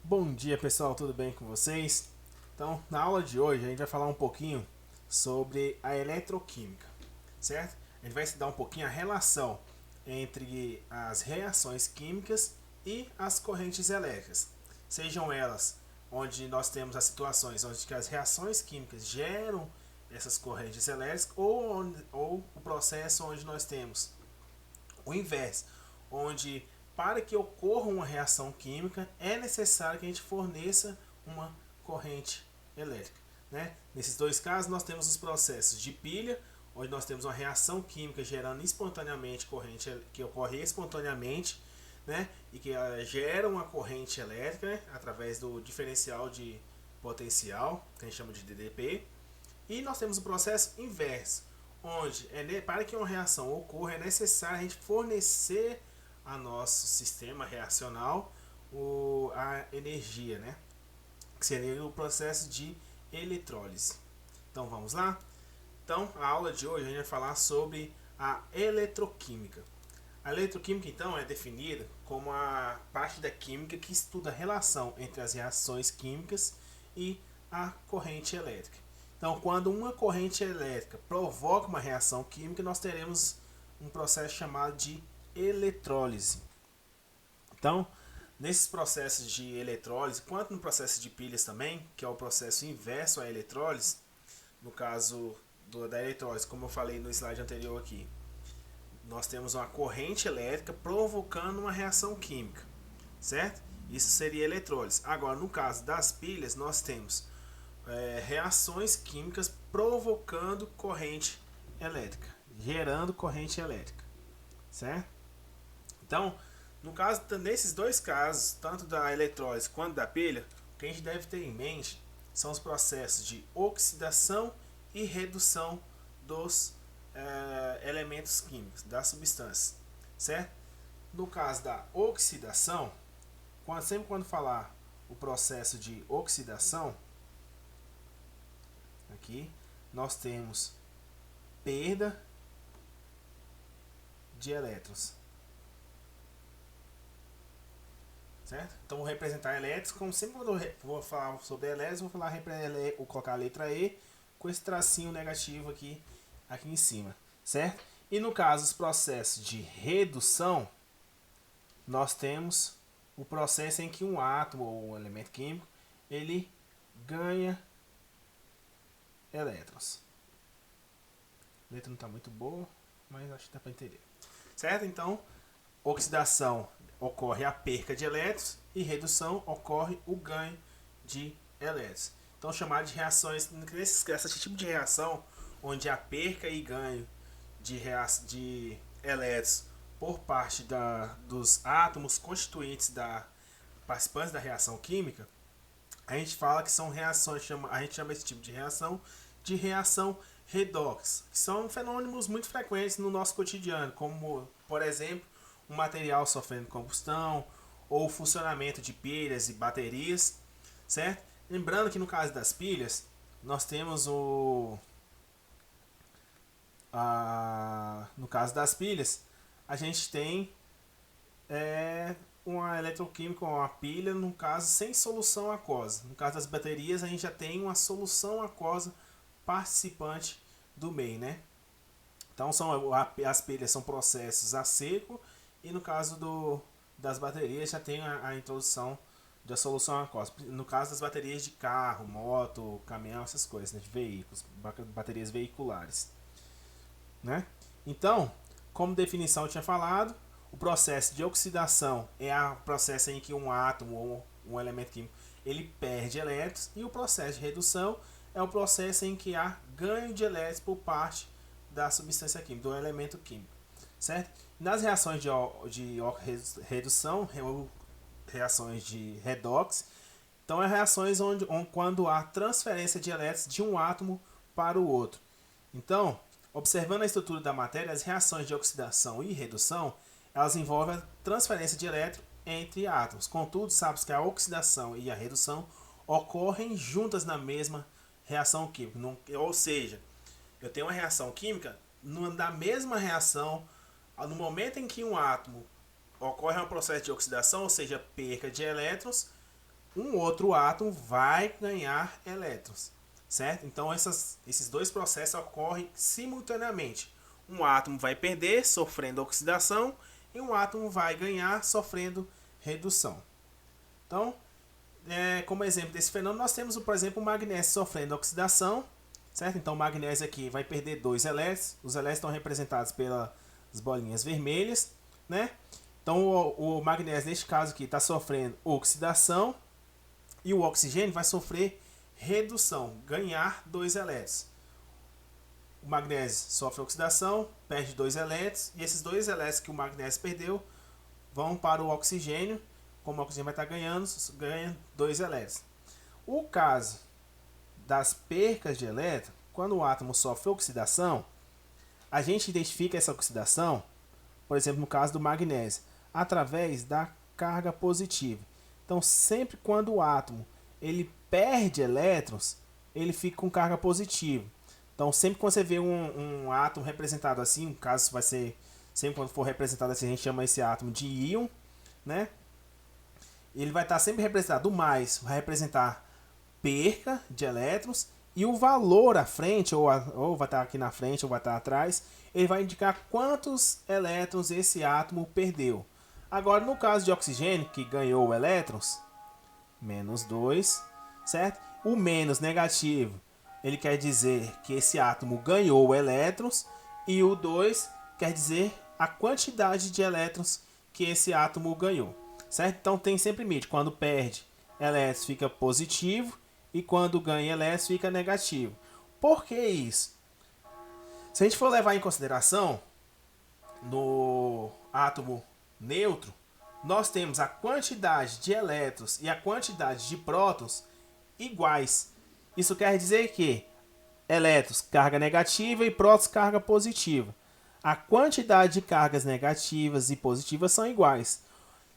Bom dia pessoal, tudo bem com vocês? Então, na aula de hoje a gente vai falar um pouquinho sobre a eletroquímica, certo? A gente vai estudar um pouquinho a relação entre as reações químicas e as correntes elétricas. Sejam elas onde nós temos as situações onde que as reações químicas geram essas correntes elétricas ou o processo onde nós temos o inverso, onde para que ocorra uma reação química é necessário que a gente forneça uma corrente elétrica. Né? Nesses dois casos nós temos os processos de pilha, onde nós temos uma reação química gerando espontaneamente corrente que ocorre espontaneamente, né? E que gera uma corrente elétrica, né? Através do diferencial de potencial, que a gente chama de DDP. E nós temos o processo inverso, onde para que uma reação ocorra é necessário a gente fornecer a nosso sistema reacional a energia, né? Que seria o processo de eletrólise. Então vamos lá? Então a aula de hoje a gente vai falar sobre a eletroquímica. A eletroquímica então é definida como a parte da química que estuda a relação entre as reações químicas e a corrente elétrica. Então, quando uma corrente elétrica provoca uma reação química, nós teremos um processo chamado de eletrólise. Então, nesses processos de eletrólise, quanto no processo de pilhas também, que é o processo inverso à eletrólise, no caso da eletrólise, como eu falei no slide anterior aqui, nós temos uma corrente elétrica provocando uma reação química, certo? Isso seria eletrólise. Agora, no caso das pilhas, nós temos reações químicas provocando corrente elétrica, gerando corrente elétrica, certo? Então, no caso, nesses dois casos, tanto da eletrólise quanto da pilha, o que a gente deve ter em mente são os processos de oxidação e redução dos elementos químicos, das substâncias, certo? No caso da oxidação, sempre quando falar o processo de oxidação, aqui nós temos perda de elétrons, certo? Então vou representar elétrons, como sempre quando eu vou falar sobre elétrons, vou colocar a letra E com esse tracinho negativo aqui em cima, certo? E no caso dos processos de redução, nós temos o processo em que um átomo ou um elemento químico ele ganha elétrons. A letra não está muito boa, mas acho que dá para entender. Certo? Então, oxidação ocorre a perca de elétrons e redução ocorre o ganho de elétrons. Então, chamado de reações, esse tipo de reação, onde a perca e ganho de elétrons por parte dos átomos constituintes participantes da reação química, a gente fala que são reações, a gente chama esse tipo de reação redox, que são fenômenos muito frequentes no nosso cotidiano, como, por exemplo, um material sofrendo combustão ou o funcionamento de pilhas e baterias, certo? Lembrando que no caso das pilhas, nós temos no caso das pilhas, a gente tem uma eletroquímica, uma pilha, no caso, sem solução aquosa. No caso das baterias, a gente já tem uma solução aquosa participante do meio, né? Então, as pilhas são processos a seco e no caso das baterias já tem a introdução da solução aquosa. No caso das baterias de carro, moto, caminhão, essas coisas, né? De veículos, baterias veiculares, né? Então, como definição eu tinha falado, o processo de oxidação é o processo em que um átomo ou um elemento químico ele perde elétrons, e o processo de redução é o processo em que há ganho de elétrons por parte da substância química, do elemento químico, certo? Nas reações de redução ou reações de redox, então é reações quando há transferência de elétrons de um átomo para o outro. Então, observando a estrutura da matéria, as reações de oxidação e redução elas envolvem a transferência de elétrons entre átomos. Contudo, sabe-se que a oxidação e a redução ocorrem juntas na mesma reação química. Ou seja, eu tenho uma reação química, na mesma reação, no momento em que um átomo ocorre um processo de oxidação, ou seja, perca de elétrons, um outro átomo vai ganhar elétrons, certo? Então esses dois processos ocorrem simultaneamente. Um átomo vai perder, sofrendo oxidação, e um átomo vai ganhar, sofrendo redução. Então, como exemplo desse fenômeno, nós temos, por exemplo, o magnésio sofrendo oxidação, certo? Então o magnésio aqui vai perder 2 elétrons, os elétrons estão representados pelas bolinhas vermelhas, né? Então o magnésio, neste caso aqui, está sofrendo oxidação, e o oxigênio vai sofrer redução, ganhar 2 elétrons. O magnésio sofre oxidação, perde 2 elétrons, e esses 2 elétrons que o magnésio perdeu vão para o oxigênio. Como o oxigênio vai estar ganhando, ganha 2 elétrons. O caso das percas de elétron, quando o átomo sofre oxidação, a gente identifica essa oxidação, por exemplo, no caso do magnésio, através da carga positiva. Então, sempre quando o átomo ele perde elétrons, ele fica com carga positiva. Então, sempre quando você vê um átomo representado assim, no caso vai ser, sempre quando for representado assim, a gente chama esse átomo de íon, né? Ele vai estar sempre representado. O mais vai representar perca de elétrons, e o valor à frente, ou vai estar aqui na frente, ou vai estar atrás, ele vai indicar quantos elétrons esse átomo perdeu. Agora, no caso de oxigênio, que ganhou elétrons, menos 2, certo? O menos negativo, ele quer dizer que esse átomo ganhou elétrons, e o 2 quer dizer a quantidade de elétrons que esse átomo ganhou, certo? Então tem sempre limite. Quando perde elétrons fica positivo, e quando ganha elétrons fica negativo. Por que isso? Se a gente for levar em consideração, no átomo neutro, nós temos a quantidade de elétrons e a quantidade de prótons iguais. Isso quer dizer que elétrons, carga negativa, e prótons, carga positiva. A quantidade de cargas negativas e positivas são iguais.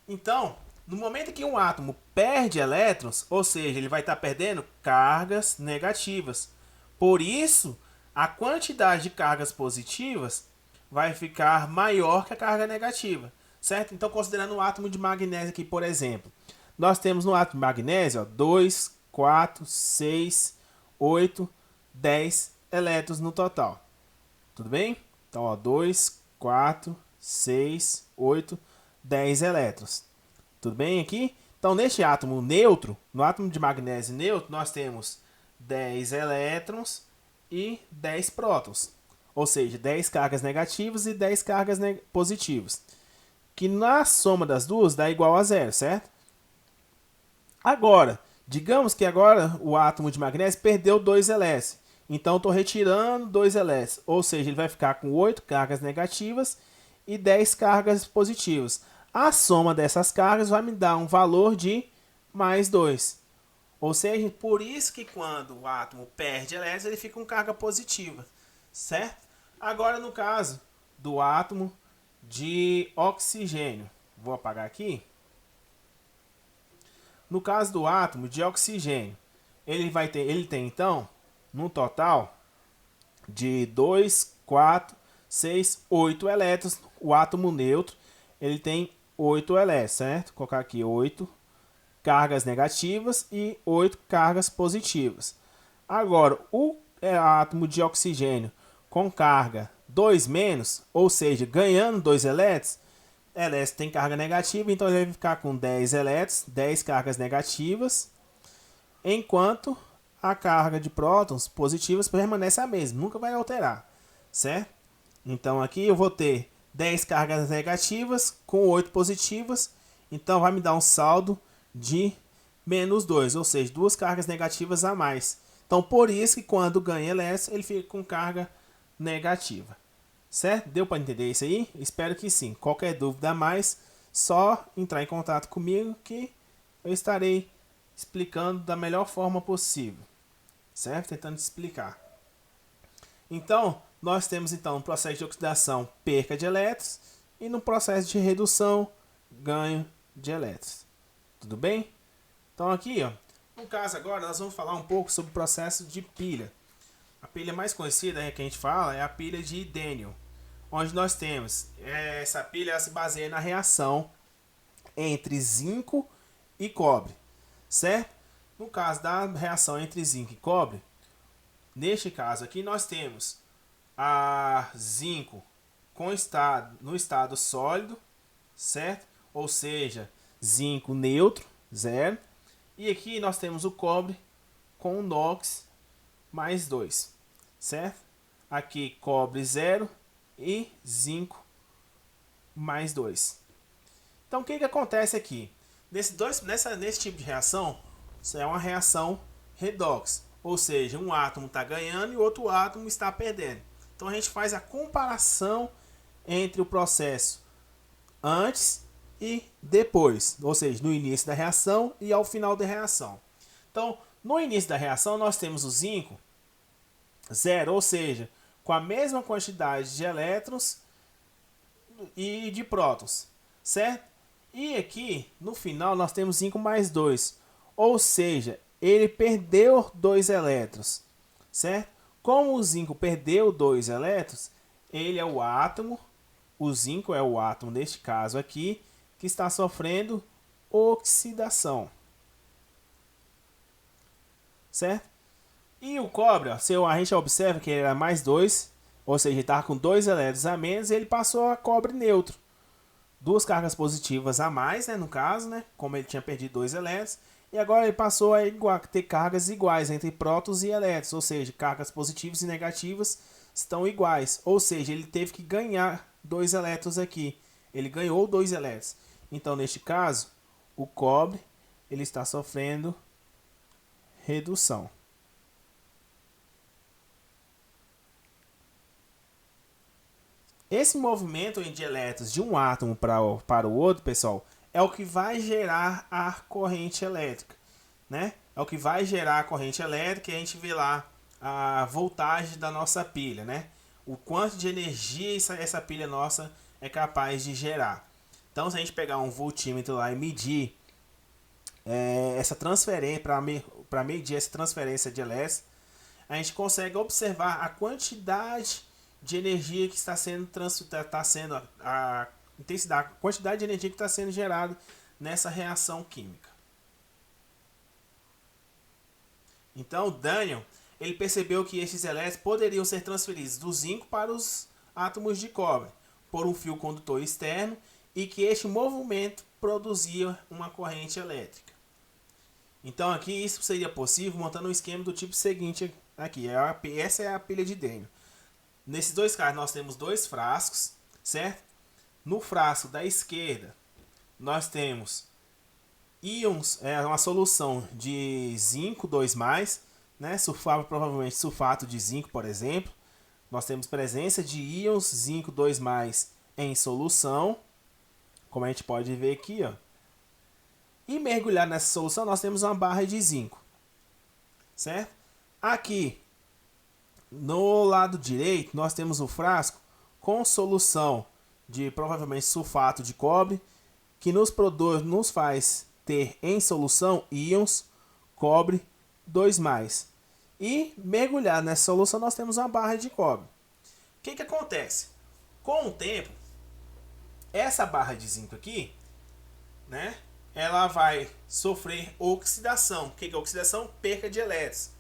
Então, no momento que um átomo perde elétrons, ou seja, ele vai estar perdendo cargas negativas. Por isso, a quantidade de cargas positivas vai ficar maior que a carga negativa, certo? Então, considerando o átomo de magnésio aqui, por exemplo, nós temos no átomo de magnésio 2, 4, 6, 8, 10 elétrons no total. Tudo bem? Então, 2, 4, 6, 8, 10 elétrons. Tudo bem aqui? Então, neste átomo neutro, no átomo de magnésio neutro, nós temos 10 elétrons e 10 prótons. Ou seja, 10 cargas negativas e 10 cargas positivas. Que na soma das duas dá igual a 0, certo? Agora, digamos que agora o átomo de magnésio perdeu 2 elétrons. Então, estou retirando 2 elétrons. Ou seja, ele vai ficar com 8 cargas negativas e 10 cargas positivas. A soma dessas cargas vai me dar um valor de mais 2. Ou seja, por isso que quando o átomo perde elétrons, ele fica com carga positiva, certo? Agora, no caso do átomo de oxigênio, vou apagar aqui. No caso do átomo de oxigênio, ele tem então, no total, de 2, 4, 6, 8 elétrons. O átomo neutro, ele tem 8 elétrons, certo? Vou colocar aqui 8 cargas negativas e 8 cargas positivas. Agora, o átomo de oxigênio com carga 2-, ou seja, ganhando 2 elétrons, elétrons tem carga negativa, então ele vai ficar com 10 elétrons, 10 cargas negativas, enquanto a carga de prótons positivas permanece a mesma, nunca vai alterar, certo? Então aqui eu vou ter 10 cargas negativas com 8 positivas, então vai me dar um saldo de menos 2, ou seja, 2 cargas negativas a mais. Então por isso que quando ganha elétrons, ele fica com carga negativa. Certo? Deu para entender isso aí? Espero que sim. Qualquer dúvida a mais, só entrar em contato comigo que eu estarei explicando da melhor forma possível. Certo? Tentando explicar. Então, nós temos então no processo de oxidação perca de elétrons e no processo de redução ganho de elétrons. Tudo bem? Então aqui, ó, no caso agora nós vamos falar um pouco sobre o processo de pilha. A pilha mais conhecida que a gente fala é a pilha de Daniell, onde nós temos essa pilha se baseia na reação entre zinco e cobre, certo? No caso da reação entre zinco e cobre, neste caso aqui nós temos a zinco no estado sólido, certo? Ou seja, zinco neutro, 0. E aqui nós temos o cobre com NOx mais 2, certo? Aqui cobre 0 e zinco mais 2. Então o que acontece aqui? Nesse tipo de reação, isso é uma reação redox, ou seja, um átomo está ganhando e o outro átomo está perdendo. Então a gente faz a comparação entre o processo antes e depois, ou seja, no início da reação e ao final da reação. Então, no início da reação nós temos o zinco 0, ou seja, com a mesma quantidade de elétrons e de prótons, certo? E aqui no final nós temos zinco mais 2, ou seja, ele perdeu 2 elétrons, certo? Como o zinco perdeu 2 elétrons, ele é o átomo, o zinco é o átomo neste caso aqui, que está sofrendo oxidação, certo? E o cobre, ó, se a gente observa que ele era mais 2, ou seja, ele estava com 2 elétrons a menos, ele passou a cobre neutro. 2 cargas positivas a mais, né, no caso, né, como ele tinha perdido 2 elétrons, e agora ele passou a ter cargas iguais entre prótons e elétrons, ou seja, cargas positivas e negativas estão iguais, ou seja, ele teve que ganhar 2 elétrons aqui, ele ganhou 2 elétrons. Então, neste caso, o cobre ele está sofrendo redução. Esse movimento de elétrons de um átomo para o outro, pessoal, é o que vai gerar a corrente elétrica, né? É o que vai gerar a corrente elétrica e a gente vê lá a voltagem da nossa pilha, né? O quanto de energia essa pilha nossa é capaz de gerar. Então, se a gente pegar um voltímetro lá e medir essa transferência, para medir essa transferência de elétrons, a gente consegue observar a quantidade de energia que está sendo a intensidade, a quantidade de energia que está sendo gerada nessa reação química. Então, Daniel, ele percebeu que esses elétrons poderiam ser transferidos do zinco para os átomos de cobre por um fio condutor externo e que este movimento produzia uma corrente elétrica. Então, aqui isso seria possível montando um esquema do tipo seguinte aqui. Essa é a pilha de Daniel. Nesses dois casos nós temos 2 frascos, certo? No frasco da esquerda nós temos íons, uma solução de zinco 2+, né? Provavelmente sulfato de zinco, por exemplo. Nós temos presença de íons zinco 2+ em solução, como a gente pode ver aqui, ó. E mergulhado nessa solução nós temos uma barra de zinco, certo? Aqui no lado direito, nós temos o frasco com solução de provavelmente sulfato de cobre, que nos faz ter em solução íons cobre 2+. E mergulhado nessa solução, nós temos uma barra de cobre. O que acontece? Com o tempo, essa barra de zinco aqui, né, ela vai sofrer oxidação. O que é oxidação? Perca de elétrons.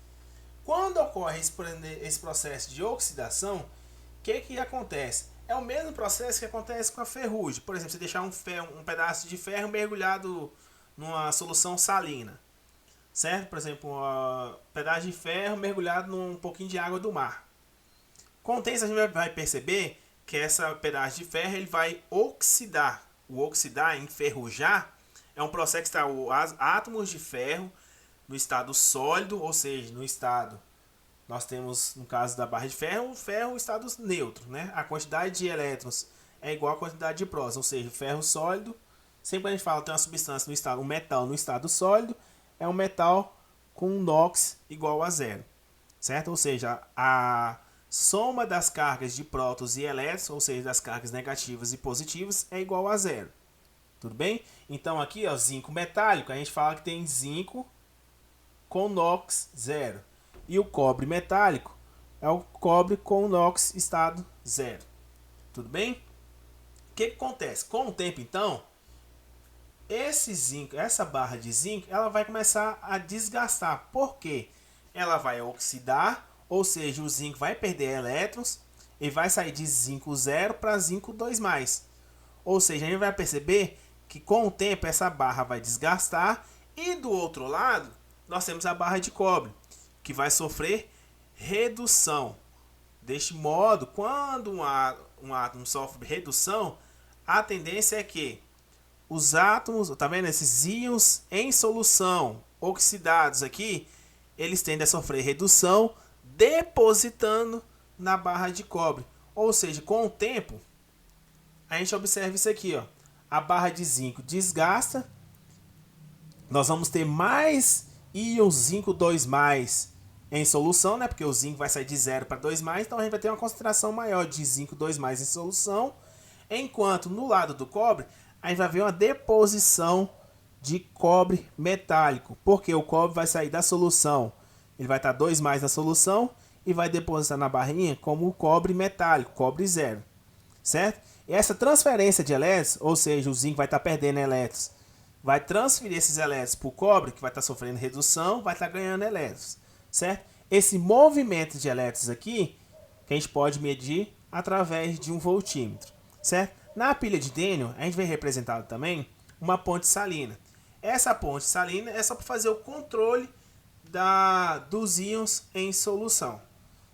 Quando ocorre esse processo de oxidação, o que acontece? É o mesmo processo que acontece com a ferrugem. Por exemplo, você deixar um pedaço de ferro mergulhado numa solução salina, certo? Por exemplo, um pedaço de ferro mergulhado num pouquinho de água do mar. Com o tempo, a gente vai perceber que esse pedaço de ferro ele vai oxidar. O oxidar, enferrujar, é um processo que está os átomos de ferro no estado sólido, ou seja, no estado, nós temos, no caso da barra de ferro, o ferro em estado neutro, né? A quantidade de elétrons é igual à quantidade de prótons, ou seja, o ferro sólido, sempre que a gente fala que tem uma substância no estado, um metal no estado sólido, é um metal com NOx igual a 0, certo? Ou seja, a soma das cargas de prótons e elétrons, ou seja, das cargas negativas e positivas, é igual a 0. Tudo bem? Então aqui, ó, zinco metálico, a gente fala que tem zinco com NOx 0. E o cobre metálico é o cobre com NOx estado 0. Tudo bem? O que acontece? Com o tempo, então, esse zinco, essa barra de zinco, ela vai começar a desgastar. Por quê? Ela vai oxidar, ou seja, o zinco vai perder elétrons e vai sair de zinco 0 para zinco 2+. Ou seja, a gente vai perceber que com o tempo essa barra vai desgastar e do outro lado nós temos a barra de cobre, que vai sofrer redução. Deste modo, quando um átomo sofre redução, a tendência é que os átomos, tá vendo? Esses íons em solução, oxidados aqui, eles tendem a sofrer redução, depositando na barra de cobre. Ou seja, com o tempo, a gente observa isso aqui, ó. A barra de zinco desgasta, nós vamos ter mais íons zinco 2+, em solução, né? Porque o zinco vai sair de 0 para 2+, então a gente vai ter uma concentração maior de zinco 2+ em solução, enquanto no lado do cobre, a gente vai ver uma deposição de cobre metálico, porque o cobre vai sair da solução, ele vai estar 2+ na solução e vai depositar na barrinha como o cobre metálico, cobre 0, certo? E essa transferência de elétrons, ou seja, o zinco vai estar perdendo elétrons, vai transferir esses elétrons para o cobre, que vai estar sofrendo redução, vai estar ganhando elétrons, certo? Esse movimento de elétrons aqui, que a gente pode medir através de um voltímetro, certo? Na pilha de Daniell, a gente vê representado também uma ponte salina. Essa ponte salina é só para fazer o controle dos íons em solução,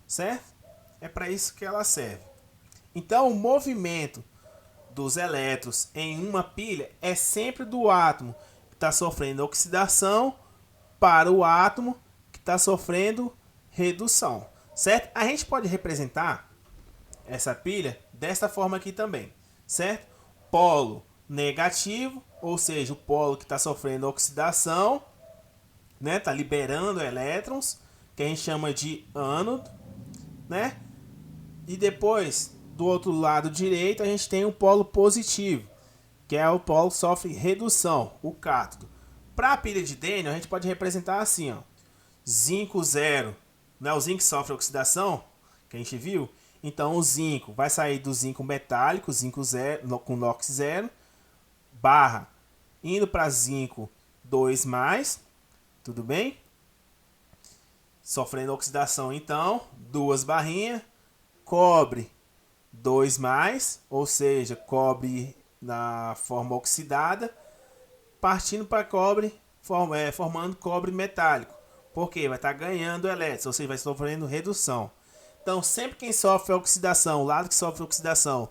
certo? É para isso que ela serve. Então, o movimento dos elétrons em uma pilha é sempre do átomo que está sofrendo oxidação para o átomo que está sofrendo redução, certo? A gente pode representar essa pilha desta forma aqui também, certo? Polo negativo, ou seja, o polo que está sofrendo oxidação, né? Está liberando elétrons, que a gente chama de ânodo, né? E depois, do outro lado direito, a gente tem o polo positivo, que é o polo que sofre redução, o cátodo. Para a pilha de Daniell, a gente pode representar assim, ó, zinco 0, né? O zinco sofre oxidação, que a gente viu. Então o zinco vai sair do zinco metálico, zinco 0, com NOx 0, barra, indo para zinco 2+, tudo bem? Sofrendo oxidação então, 2 barrinhas, cobre 2+, ou seja, cobre na forma oxidada, partindo para cobre, formando cobre metálico. Porque vai estar ganhando elétrons, ou seja, vai sofrendo redução. Então, sempre quem sofre oxidação, o lado que sofre oxidação,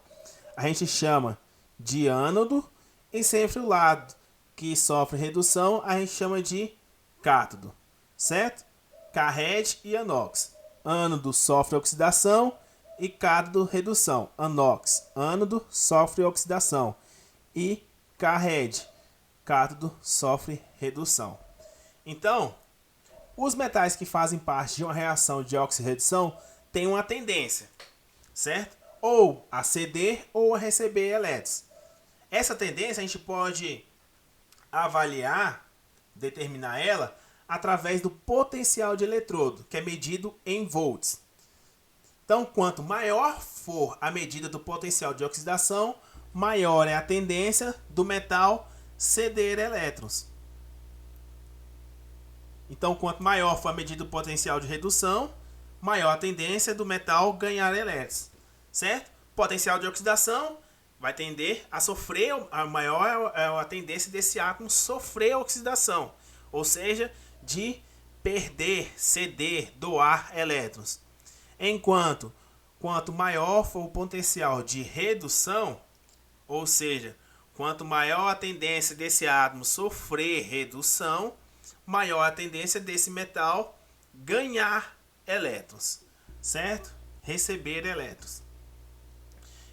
a gente chama de ânodo, e sempre o lado que sofre redução, a gente chama de cátodo, certo? Carrete e anox. Ânodo sofre oxidação e cátodo redução. Anox, ânodo sofre oxidação e carrete, cátodo sofre redução. Então, os metais que fazem parte de uma reação de oxirredução têm uma tendência, certo? Ou a ceder ou a receber elétrons. Essa tendência a gente pode avaliar, determinar ela, através do potencial de eletrodo, que é medido em volts. Então, quanto maior for a medida do potencial de oxidação, maior é a tendência do metal ceder elétrons. Então, quanto maior for a medida do potencial de redução, maior a tendência do metal ganhar elétrons, certo? Potencial de oxidação vai tender a sofrer, a maior é a tendência desse átomo sofrer oxidação, ou seja, de perder, ceder, doar elétrons. Enquanto, quanto maior for o potencial de redução, ou seja, quanto maior a tendência desse átomo sofrer redução, maior a tendência desse metal ganhar elétrons, certo? Receber elétrons.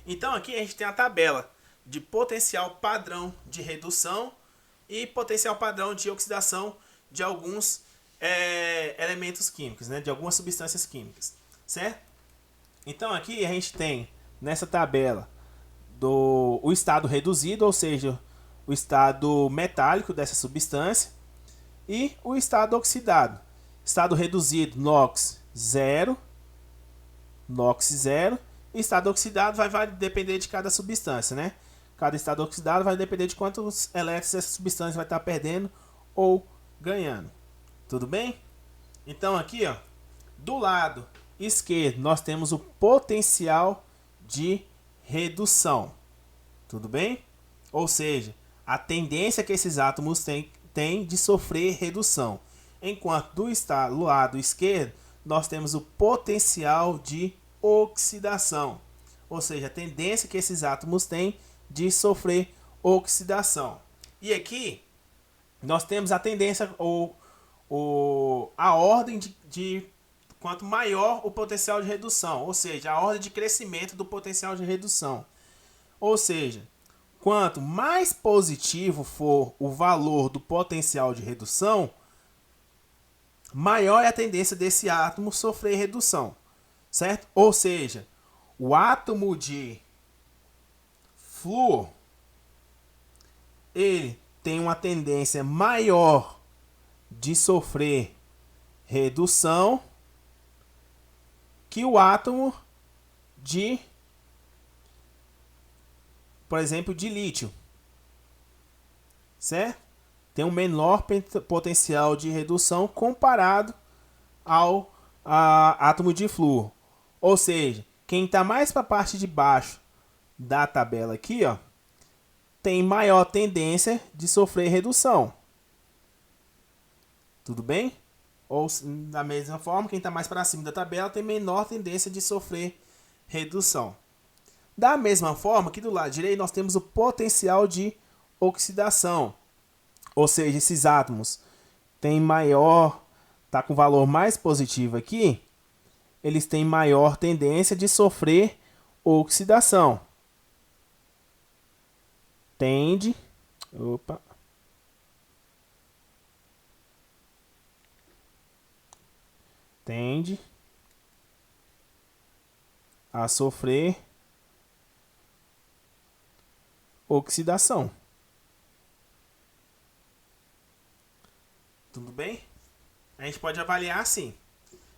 Então aqui a gente tem a tabela de potencial padrão de redução e potencial padrão de oxidação de alguns elementos químicos, né? De algumas substâncias químicas, certo? Então aqui a gente tem nessa tabela o estado reduzido, ou seja, o estado metálico dessa substância, e o estado oxidado. Estado reduzido, NOx 0, NOx 0. Estado oxidado vai depender de cada substância, né? cada estado oxidado vai depender de quantos elétrons essa substância vai estar perdendo ou ganhando. Tudo bem? Então aqui, ó, do lado esquerdo, nós temos o potencial de redução. Tudo bem? Ou seja, a tendência que esses átomos têm de sofrer redução. Enquanto do lado esquerdo, nós temos o potencial de oxidação. Ou seja, a tendência que esses átomos têm de sofrer oxidação. E aqui, nós temos a tendência, a ordem de quanto maior o potencial de redução. Ou seja, a ordem de crescimento do potencial de redução. Ou seja, quanto mais positivo for o valor do potencial de redução, maior é a tendência desse átomo sofrer redução, certo? Ou seja, o átomo de flúor, ele tem uma tendência maior de sofrer redução que o átomo de, por exemplo, de lítio, certo? Tem um menor potencial de redução comparado ao átomo de flúor. Ou seja, quem está mais para a parte de baixo da tabela aqui, ó, tem maior tendência de sofrer redução. Tudo bem? Ou da mesma forma, quem está mais para cima da tabela tem menor tendência de sofrer redução. Da mesma forma, aqui do lado direito nós temos o potencial de oxidação. Ou seja, esses átomos têm maior, tá com valor mais positivo aqui, eles têm maior tendência de sofrer oxidação. Tende a sofrer oxidação. Tudo bem? A gente pode avaliar assim.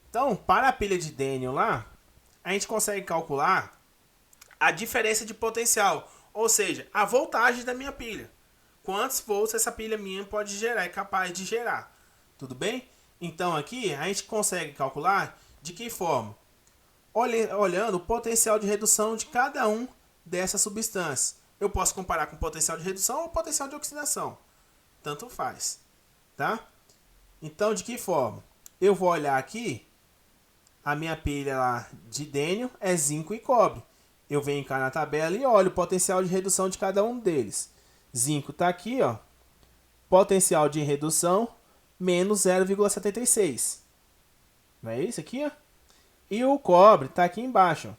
Então, para a pilha de Daniel lá, a gente consegue calcular a diferença de potencial, ou seja, a voltagem da minha pilha. Quantos volts essa pilha minha pode gerar, é capaz de gerar. Tudo bem? Então aqui a gente consegue calcular de que forma? Olhando o potencial de redução de cada um dessas substâncias. Eu posso comparar com o potencial de redução ou potencial de oxidação. Tanto faz. Tá? Então, de que forma? Eu vou olhar aqui, a minha pilha lá de Daniel é zinco e cobre. Eu venho cá na tabela e olho o potencial de redução de cada um deles. Zinco está aqui, ó. Potencial de redução, menos 0,76. Não é isso aqui, ó? E o cobre está aqui embaixo.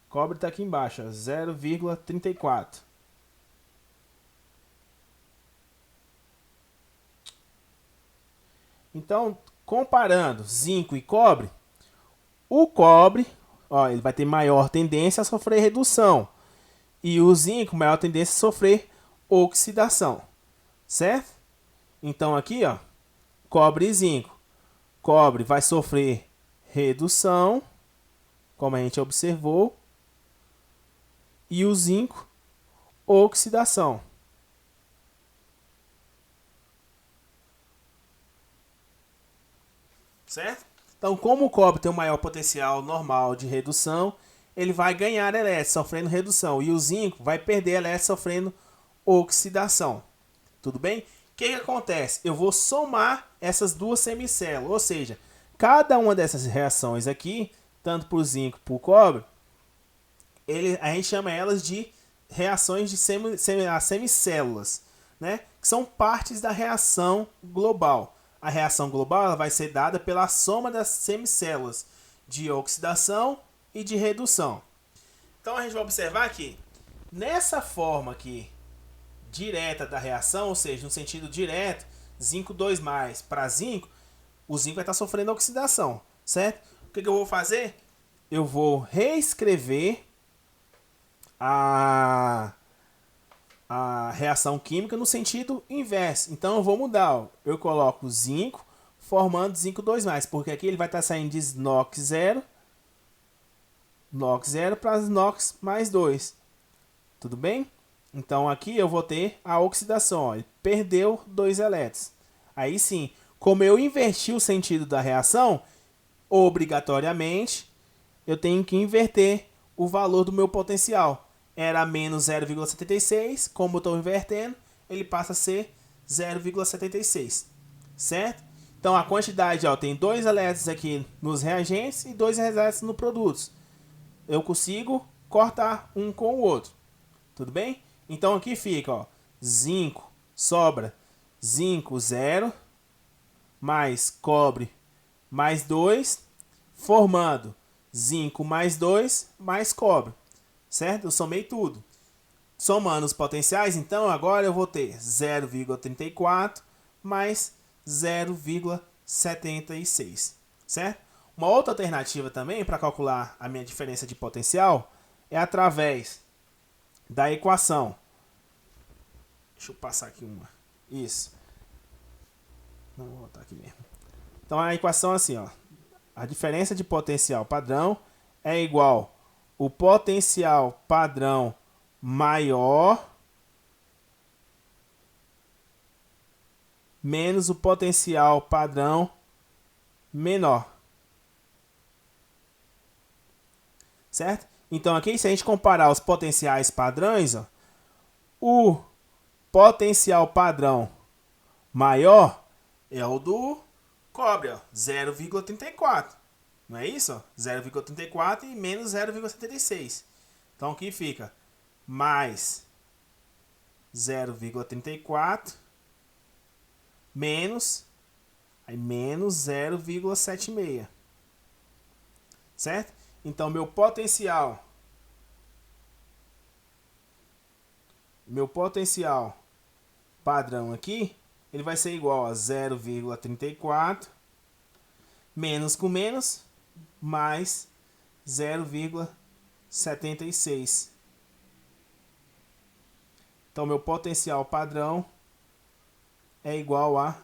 Cobre está aqui embaixo, 0,34. Então, comparando zinco e cobre, o cobre, ó, ele vai ter maior tendência a sofrer redução. E o zinco, maior tendência a sofrer oxidação. Certo? Então aqui, ó, cobre e zinco. Cobre vai sofrer redução, como a gente observou. E o zinco, oxidação. Certo? Então, como o cobre tem um maior potencial normal de redução, ele vai ganhar elétrons sofrendo redução. E o zinco vai perder elétrons sofrendo oxidação. Tudo bem? O que acontece? Eu vou somar essas duas semicélulas. Ou seja, cada uma dessas reações aqui, tanto para o zinco como para o cobre, a gente chama elas de reações de semicélulas, né? Que são partes da reação global. A reação global ela vai ser dada pela soma das semicélulas de oxidação e de redução. Então a gente vai observar que nessa forma aqui direta da reação, ou seja, no sentido direto, zinco 2+ para zinco, o zinco vai estar sofrendo oxidação, certo? O que eu vou fazer? Eu vou reescrever a reação química no sentido inverso. Então eu vou mudar. Ó. Eu coloco zinco formando zinco 2+, porque aqui ele vai estar saindo de NOx 0 para NOx mais 2. Tudo bem? Então aqui eu vou ter a oxidação. Ó, ele perdeu 2 elétrons. Aí sim, como eu inverti o sentido da reação, obrigatoriamente eu tenho que inverter o valor do meu potencial. Era menos 0,76, como eu estou invertendo, ele passa a ser 0,76, certo? Então a quantidade, ó, tem 2 elétrons aqui nos reagentes e 2 elétrons no produtos. Eu consigo cortar um com o outro, tudo bem? Então aqui fica, ó, zinco, sobra zinco 0, mais cobre mais 2, formando zinco mais 2 mais cobre, certo? Eu somei tudo. Somando os potenciais, então agora eu vou ter 0,34 mais 0,76, certo? Uma outra alternativa também para calcular a minha diferença de potencial é através da equação. Deixa eu passar aqui uma. Isso. Não, vou botar aqui mesmo. Então a equação é assim, ó. A diferença de potencial padrão é igual o potencial padrão maior menos o potencial padrão menor. Certo? Então aqui, se a gente comparar os potenciais padrões, ó, o potencial padrão maior é o do cobre, 0,34. Não é isso? 0,34 e menos 0,76. Então aqui fica mais 0,34 menos 0,76. Certo? Então meu potencial padrão aqui, ele vai ser igual a 0,34 menos com menos mais 0,76. Então meu potencial padrão é igual a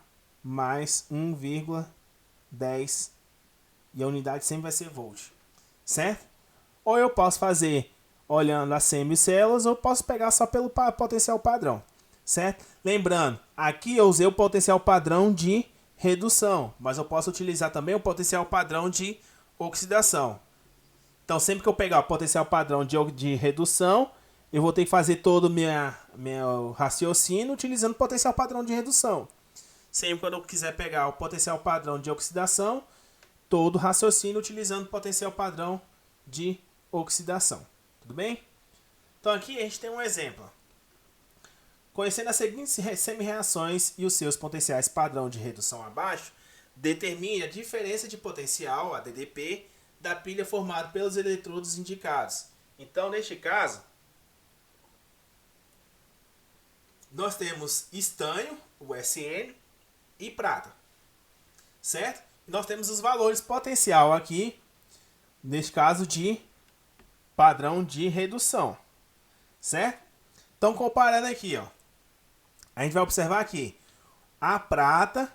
mais 1,10 e a unidade sempre vai ser volt, certo? Ou eu posso fazer olhando as semicélulas, ou posso pegar só pelo potencial padrão, certo? Lembrando, aqui eu usei o potencial padrão de redução, mas eu posso utilizar também o potencial padrão de oxidação. Então, sempre que eu pegar o potencial padrão de redução, eu vou ter que fazer todo o meu raciocínio utilizando o potencial padrão de redução. Sempre quando eu quiser pegar o potencial padrão de oxidação, todo o raciocínio utilizando o potencial padrão de oxidação. Tudo bem? Então aqui a gente tem um exemplo. Conhecendo as seguintes semi-reações e os seus potenciais padrão de redução abaixo, determine a diferença de potencial, a DDP, da pilha formada pelos eletrodos indicados. Então, neste caso, nós temos estanho, o SN, e prata, certo? E nós temos os valores potencial aqui, neste caso de padrão de redução, certo? Então, comparando aqui, ó, a gente vai observar aqui, a prata,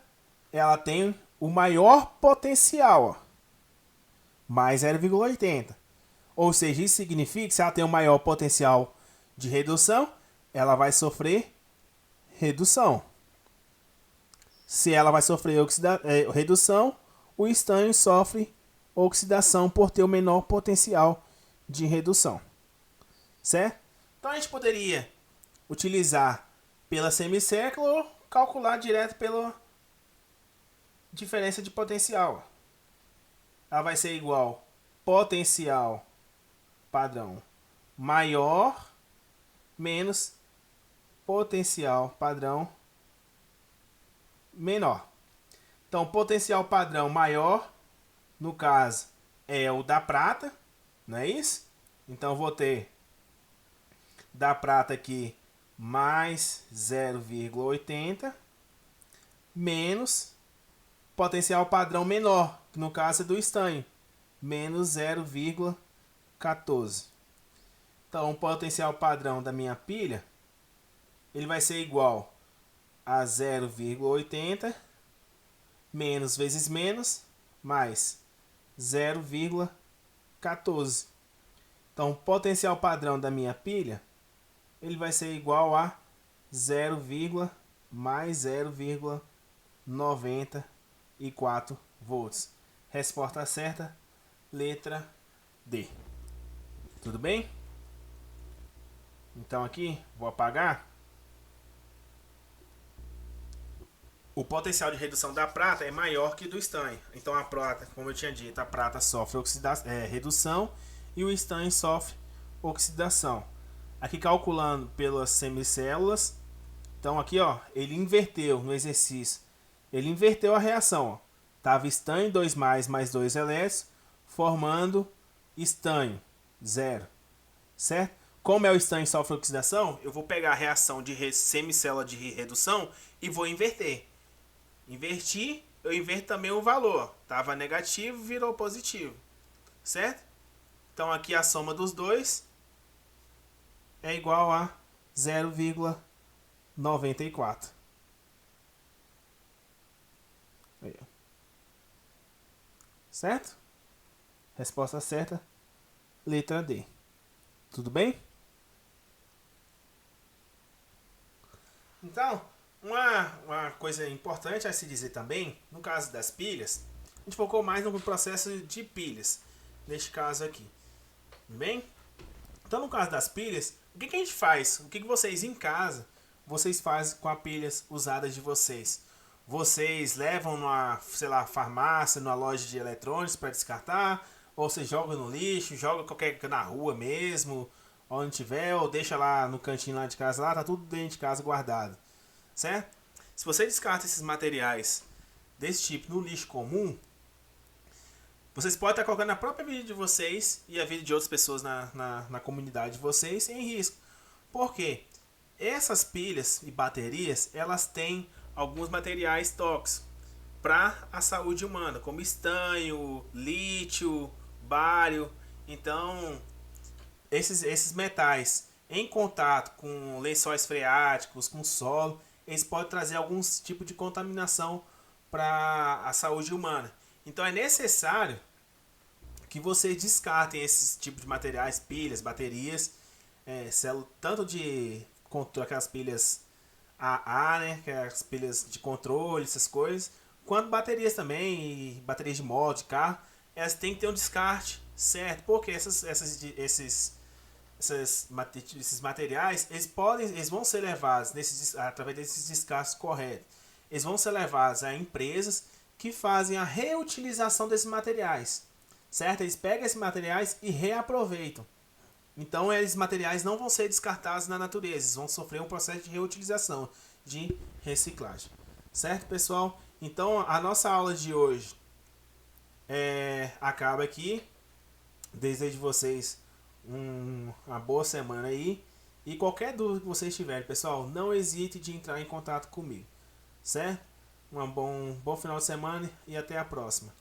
ela tem o maior potencial, ó, mais 0,80. Ou seja, isso significa que se ela tem o maior potencial de redução, ela vai sofrer redução. Se ela vai sofrer redução, o estanho sofre oxidação por ter o menor potencial de redução. Certo? Então a gente poderia utilizar pela semicírculo ou calcular direto pela diferença de potencial. Ela vai ser igual potencial padrão maior menos potencial padrão menor. Então, potencial padrão maior, no caso, é o da prata, não é isso? Então, eu vou ter da prata aqui mais 0,80 menos potencial padrão menor, que no caso é do estanho, menos 0,14. Então, o potencial padrão da minha pilha, ele vai ser igual a 0,80 menos vezes menos, mais 0,14. Então, o potencial padrão da minha pilha, ele vai ser igual a 0, mais 0,94 volts. Resposta certa, letra D. Tudo bem? Então aqui, vou apagar. O potencial de redução da prata é maior que do estanho. Então a prata, como eu tinha dito, a prata sofre redução e o estanho sofre oxidação. Aqui calculando pelas semicélulas. Então aqui, ó, ele inverteu no exercício. Ele inverteu a reação, ó. Tava estanho 2 mais 2 elétrons, formando estanho 0. Certo? Como é o estanho sofre oxidação, eu vou pegar a reação de semicélula de redução e vou inverter. Inverti, eu inverto também o valor. Tava negativo, virou positivo. Certo? Então aqui a soma dos dois é igual a 0,94. Aí, ó. Certo? Resposta certa, letra D. Tudo bem? Então, uma coisa importante a se dizer também, no caso das pilhas, a gente focou mais no processo de pilhas, neste caso aqui. Tudo bem? Então, no caso das pilhas, o que a gente faz? O que vocês em casa, vocês fazem com as pilhas usadas de vocês? Vocês levam numa, sei lá, farmácia, numa loja de eletrônicos para descartar? Ou você joga no lixo, joga qualquer na rua mesmo, onde tiver, ou deixa lá no cantinho lá de casa, lá tá tudo dentro de casa guardado, certo? Se você descarta esses materiais desse tipo no lixo comum, vocês podem estar colocando a própria vida de vocês e a vida de outras pessoas na comunidade de vocês em risco. Por quê? Essas pilhas e baterias, elas têm alguns materiais tóxicos para a saúde humana, como estanho, lítio, bário. Então, esses metais em contato com lençóis freáticos, com solo, eles podem trazer alguns tipos de contaminação para a saúde humana. Então é necessário que vocês descartem esses tipos de materiais, pilhas, baterias, tanto de aquelas pilhas AA, né, que é as pilhas de controle, essas coisas, quanto baterias também, baterias de moto, de carro, elas têm que ter um descarte certo, porque esses materiais, eles vão ser levados através desses descartes corretos. Eles vão ser levados a empresas que fazem a reutilização desses materiais, certo? Eles pegam esses materiais e reaproveitam. Então, esses materiais não vão ser descartados na natureza, eles vão sofrer um processo de reutilização, de reciclagem. Certo, pessoal? Então, a nossa aula de hoje acaba aqui. Desejo vocês uma boa semana aí. E qualquer dúvida que vocês tiverem, pessoal, não hesite de entrar em contato comigo. Certo? Um bom final de semana e até a próxima.